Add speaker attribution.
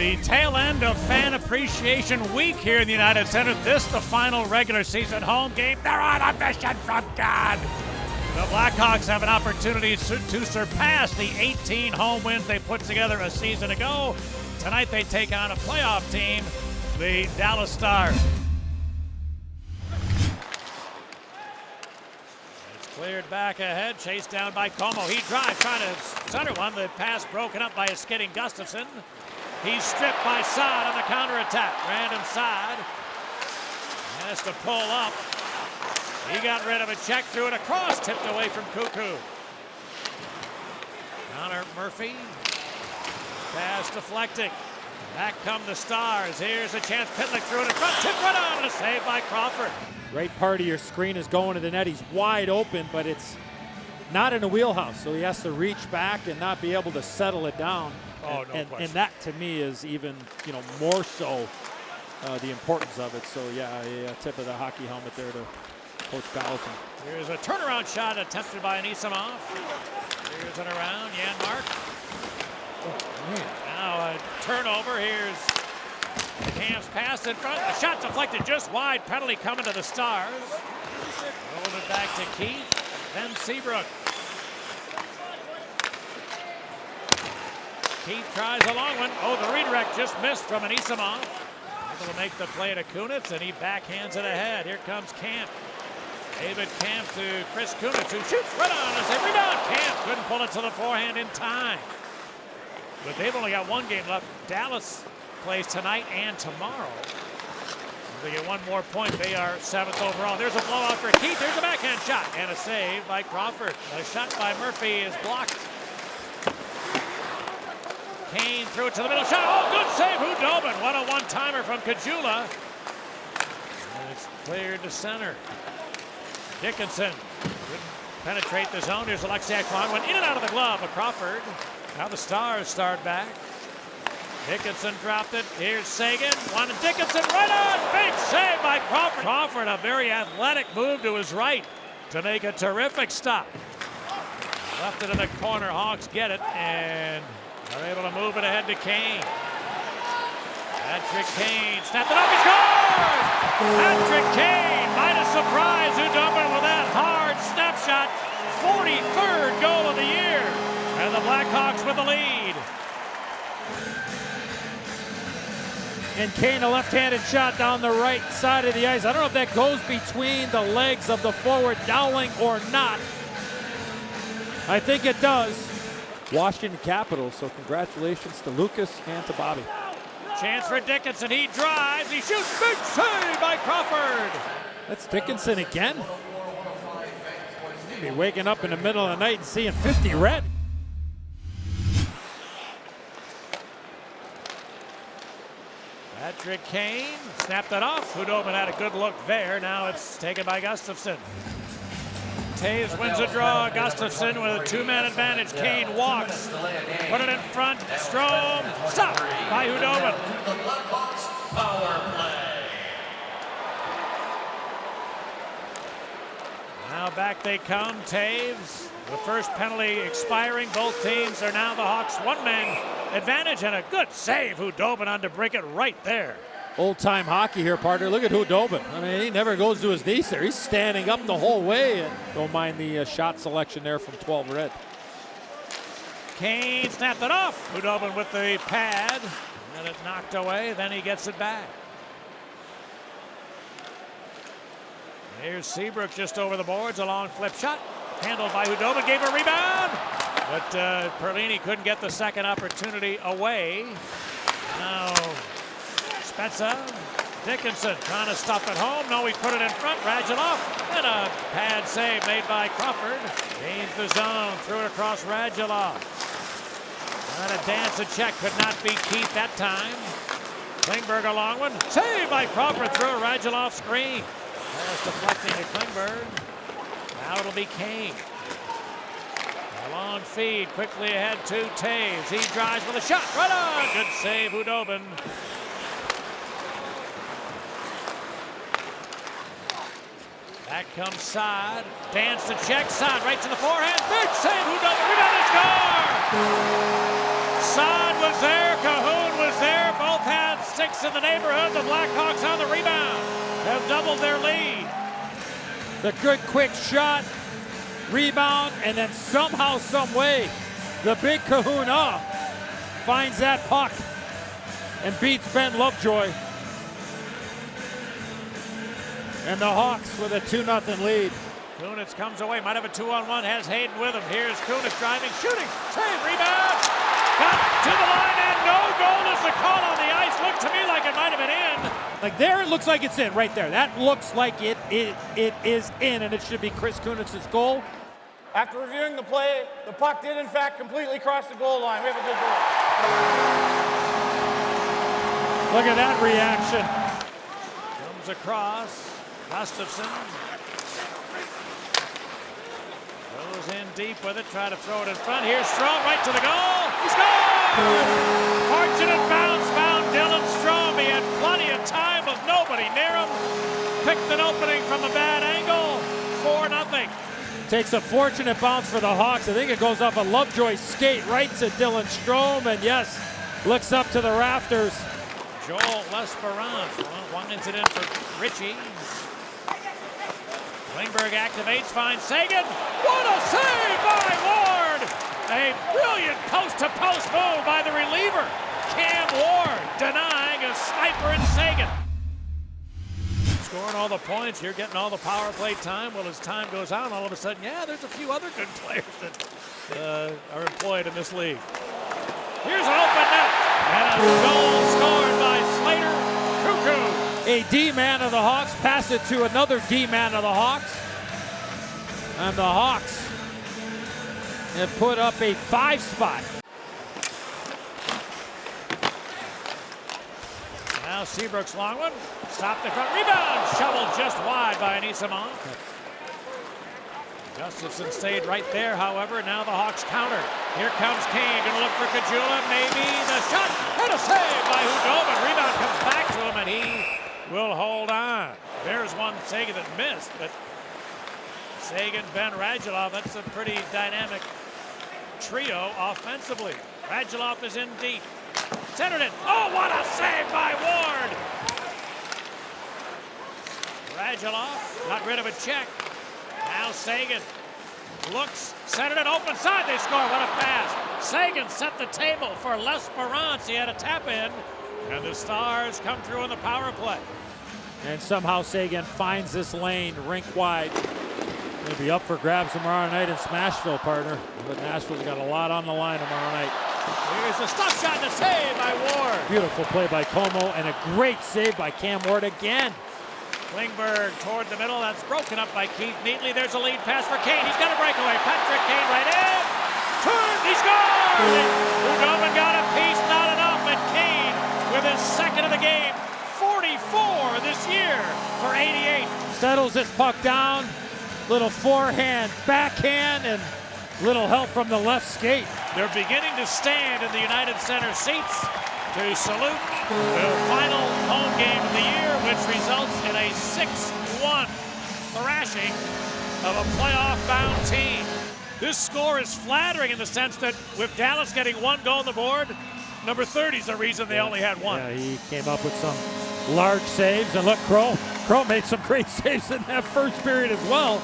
Speaker 1: The tail end of Fan Appreciation Week here in the United Center. This, the final regular season home game. They're on a mission from God. The Blackhawks have an opportunity to surpass the 18 home wins they put together a season ago. Tonight they take on a playoff team, the Dallas Stars. It's cleared back ahead, chased down by Como. He drives, trying to center one. The pass broken up by a skidding Gustafsson. He's stripped by Saad on the counterattack. Brandon Saad has to pull up. He got rid of a check, threw it across, tipped away from Cuckoo. Connor Murphy. Pass deflecting. Back come the Stars. Here's a chance. Pitlick threw it in front. Tipped right on, and a save by Crawford.
Speaker 2: Right part of your screen is going to the net. He's wide open, but it's not in the wheelhouse, so he has to reach back and not be able to settle it down.
Speaker 1: Oh, no question.
Speaker 2: And that, to me, is even more so the importance of it. So, yeah, a tip of the hockey helmet there to Coach Gallatin.
Speaker 1: Here's a turnaround shot attempted by Anisimov. Here's it around. Janmark. Now a turnover. Here's Cam's pass in front. A shot deflected just wide. Penalty coming to the Stars. Rolled it back to Keith. Then Seabrook. Keith tries a long one. Oh, the redirect just missed from Anisimov. Able to make the play to Kunitz, and he backhands it ahead. Here comes Camp. David Camp to Chris Kunitz, who shoots right on as a rebound. Camp couldn't pull it to the forehand in time. But they've only got one game left. Dallas plays tonight and tomorrow. If they get one more point, they are 7th overall. There's a blowout for Keith. There's a backhand shot and a save by Crawford. A shot by Murphy is blocked. Kane threw it to the middle. Shot. Oh, good save. Hudobin. What a one-timer from Kajula. And it's cleared to center. Dickinson couldn't penetrate the zone. Here's Alexiak long one in and out of the glove of Crawford. Now the Stars start back. Dickinson dropped it. Here's Sagan. One to Dickinson. Right on. Big save by Crawford. Crawford, a very athletic move to his right to make a terrific stop. Left it in the corner. Hawks get it and are able to move it ahead to Kane. Patrick Kane snapped it up. He scores! Patrick Kane might have surprised Hudobin with that hard snapshot. 43rd goal of the year. And the Blackhawks with the lead.
Speaker 2: And Kane, a left-handed shot down the right side of the ice. I don't know if that goes between the legs of the forward Dowling or not. I think it does. Washington Capitals, so congratulations to Lucas and to Bobby.
Speaker 1: Chance for Dickinson. He drives. He shoots. Big save by Crawford.
Speaker 2: That's Dickinson again. Be waking up in the middle of the night and seeing 50 red.
Speaker 1: Patrick Kane snapped that off. Hudobin had a good look there. Now it's taken by Gustafsson. Taves wins a draw. Gustafsson with a two-man advantage. Kane walks. Put it in front. Strome. Stopped by Hudobin. Now back they come. Taves. The first penalty expiring. Both teams are now the Hawks one-man advantage and a good save. Hudobin on to break it right there.
Speaker 2: Old-time hockey here, partner. Look at Hudobin. I mean, he never goes to his knees there. He's standing up the whole way. And don't mind the shot selection there from 12 red.
Speaker 1: Kane snapped it off. Hudobin with the pad. And it knocked away. Then he gets it back. Here's Seabrook just over the boards. A long flip shot. Handled by Hudobin. Gave a rebound. But Perlini couldn't get the second opportunity away. Now Spezza, Dickinson trying to stuff it home. No, he put it in front. Radulov, and a pad save made by Crawford. Gains the zone, threw it across Radulov. Trying to dance a check, could not beat Keith that time. Klingberg a long one. Saved by Crawford through a Radulov screen. Pass deflecting to Klingberg. Now it'll be Kane. A long feed, quickly ahead to Taves. He drives with a shot. Right on. Good save, Hudobin. Back comes Saad. Dance to check. Saad right to the forehand. Big save. Hudobin. Rebound and score. Saad was there. Cahoon was there. 6 in the neighborhood. The Blackhawks on the rebound have doubled their lead.
Speaker 2: The good quick shot, rebound, and then somehow, some way, the big kahuna finds that puck and beats Ben Lovejoy. And the Hawks with a 2-0 lead.
Speaker 1: Kunitz comes away, might have a 2-on-1, has Hayden with him. Here's Kunitz driving, shooting, save, rebound, got to the line, and no goal is the call on the ice. Looked to me like it might have been in.
Speaker 2: Like there, it looks like it's in, right there. That looks like it is in, and it should be Chris Kunitz's goal.
Speaker 3: After reviewing the play, the puck did in fact completely cross the goal line. We have a good goal.
Speaker 2: Look at that reaction.
Speaker 1: Comes across, Gustafsson goes in deep with it, try to throw it in front. Here's Strome right to the goal. He scores! Fortunate bounce found Dylan Strome. He had plenty of time with nobody near him. Picked an opening from a bad angle. 4-0.
Speaker 2: Takes a fortunate bounce for the Hawks. I think it goes off a Lovejoy skate right to Dylan Strome, and yes, looks up to the rafters.
Speaker 1: Joel Lesperance. One incident for Ritchie. Klingberg activates, finds Seguin. What a save by Ward! A brilliant post-to-post move by the reliever, Cam Ward, denying a sniper in Seguin. Scoring all the points, you're getting all the power play time. Well, as time goes on, all of a sudden, yeah, there's a few other good players that are employed in this league. Here's an open net, and a goal scored by Slater Cuckoo.
Speaker 2: A D-man of the Hawks, pass it to another D-man of the Hawks. And the Hawks have put up a 5 spot.
Speaker 1: Now Seabrook's long one, stopped in front, rebound, shoveled just wide by Anisimov. Gustafsson stayed right there, however. Now the Hawks counter. Here comes Kane, gonna look for Kajula, maybe the shot, and a save by Hudobin. Rebound comes back to him, and he will hold on. There's one Seguin that missed, but Seguin, Ben, Radulov, that's a pretty dynamic trio offensively. Radulov is in deep. Centered it. Oh, what a save by Ward! Radulov got rid of a check. Now Seguin looks, centered it, open side, they score. What a pass. Seguin set the table for Lesperance. He had a tap in, and the Stars come through in the power play.
Speaker 2: And somehow Seguin finds this lane rink wide. Gonna be up for grabs tomorrow night in Smashville, partner. But Nashville's got a lot on the line tomorrow night.
Speaker 1: Here's a stop shot and a save by Ward.
Speaker 2: Beautiful play by Como, and a great save by Cam Ward again.
Speaker 1: Klingberg toward the middle. That's broken up by Keith neatly. There's a lead pass for Kane. He's got a breakaway. Patrick Kane right in. Turn. He scores! Hudobin got a piece, not enough. And Kane with his second of the game. 44 this year for 88.
Speaker 2: Settles this puck down. Little forehand, backhand, and little help from the left skate.
Speaker 1: They're beginning to stand in the United Center seats to salute the final home game of the year, which results in a 6-1 thrashing of a playoff-bound team. This score is flattering in the sense that with Dallas getting 1 goal on the board, number 30 is the reason they only had 1.
Speaker 2: Yeah, he came up with some large saves, and look, Crow made some great saves in that first period as well.